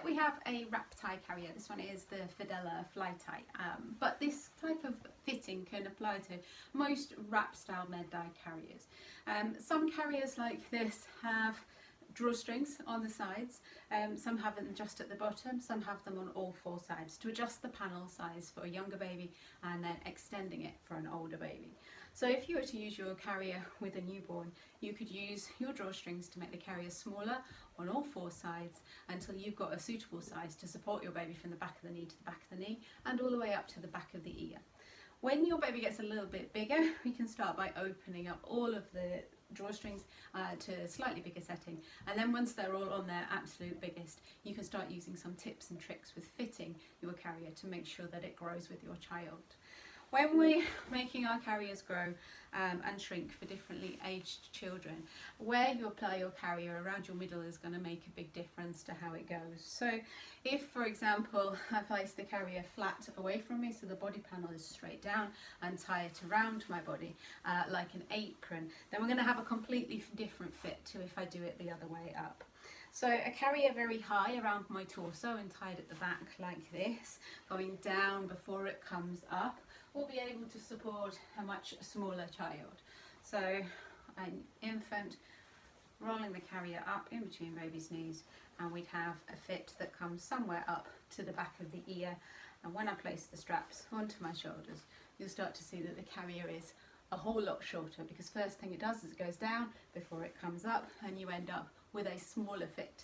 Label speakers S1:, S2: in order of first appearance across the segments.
S1: we have a Wrap Tai carrier. This one is the Fidella Fly Tai, but this type of fitting can apply to most wrap style Meh Dai carriers. Some carriers like this have drawstrings on the sides, some have them just at the bottom, some have them on all four sides to adjust the panel size for a younger baby and then extending it for an older baby. So if you were to use your carrier with a newborn, you could use your drawstrings to make the carrier smaller on all four sides until you've got a suitable size to support your baby from the back of the knee to the back of the knee and all the way up to the back of the ear. When your baby gets a little bit bigger, we can start by opening up all of the drawstrings to a slightly bigger setting, and then once they're all on their absolute biggest, you can start using some tips and tricks with fitting your carrier to make sure that it grows with your child. When we're making our carriers grow and shrink for differently aged children, where you apply your carrier around your middle is going to make a big difference to how it goes. So if, for example, I place the carrier flat away from me so the body panel is straight down and tie it around my body like an apron, then we're going to have a completely different fit to if I do it the other way up. So a carrier very high around my torso and tied at the back like this, going down before it comes up, will be able to support a much smaller child. So an infant rolling the carrier up in between baby's knees, and we'd have a fit that comes somewhere up to the back of the ear, and when I place the straps onto my shoulders, you'll start to see that the carrier is a whole lot shorter, because first thing it does is it goes down before it comes up, and you end up with a smaller fit.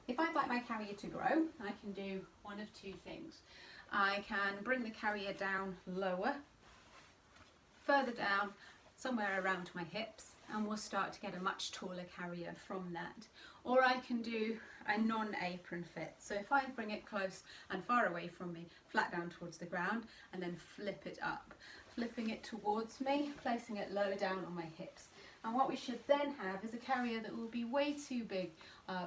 S1: If I'd like my carrier to grow, I can do one of two things. I can bring the carrier down lower, further down, somewhere around my hips, and we'll start to get a much taller carrier from that. Or I can do a non-apron fit. So if I bring it close and far away from me, flat down towards the ground, and then flip it up, flipping it towards me, placing it lower down on my hips. And what we should then have is a carrier that will be way too big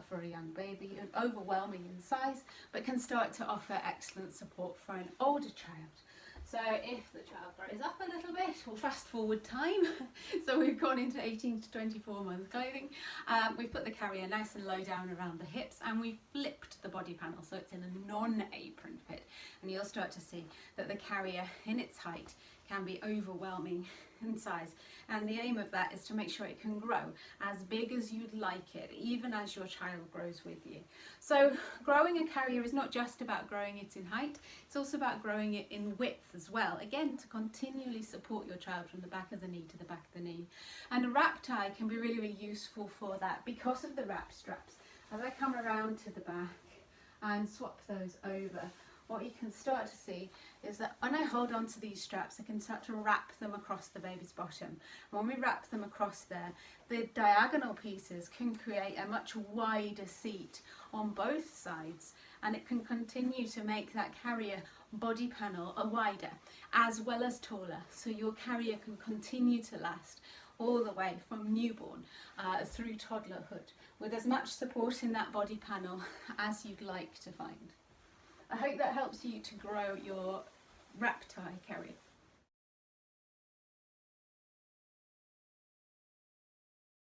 S1: for a young baby and overwhelming in size, but can start to offer excellent support for an older child. So if the child grows up a little bit, we'll fast forward time. So we've gone into 18 to 24 month clothing. We've put the carrier nice and low down around the hips, and we've flipped the body panel so it's in a non-apron fit. And you'll start to see that the carrier in its height can be overwhelming in size, and the aim of that is to make sure it can grow as big as you'd like it, even as your child grows with you. So growing a carrier is not just about growing it in height, it's also about growing it in width as well, again to continually support your child from the back of the knee to the back of the knee. And a wrap tie can be really, really useful for that because of the wrap straps. As I come around to the back and swap those over, what you can start to see is that when I hold on to these straps, I can start to wrap them across the baby's bottom. And when we wrap them across there, the diagonal pieces can create a much wider seat on both sides, and it can continue to make that carrier body panel wider as well as taller, so your carrier can continue to last all the way from newborn through toddlerhood, with as much support in that body panel as you'd like to find. I hope that helps you to grow your Wrap Tai carrier.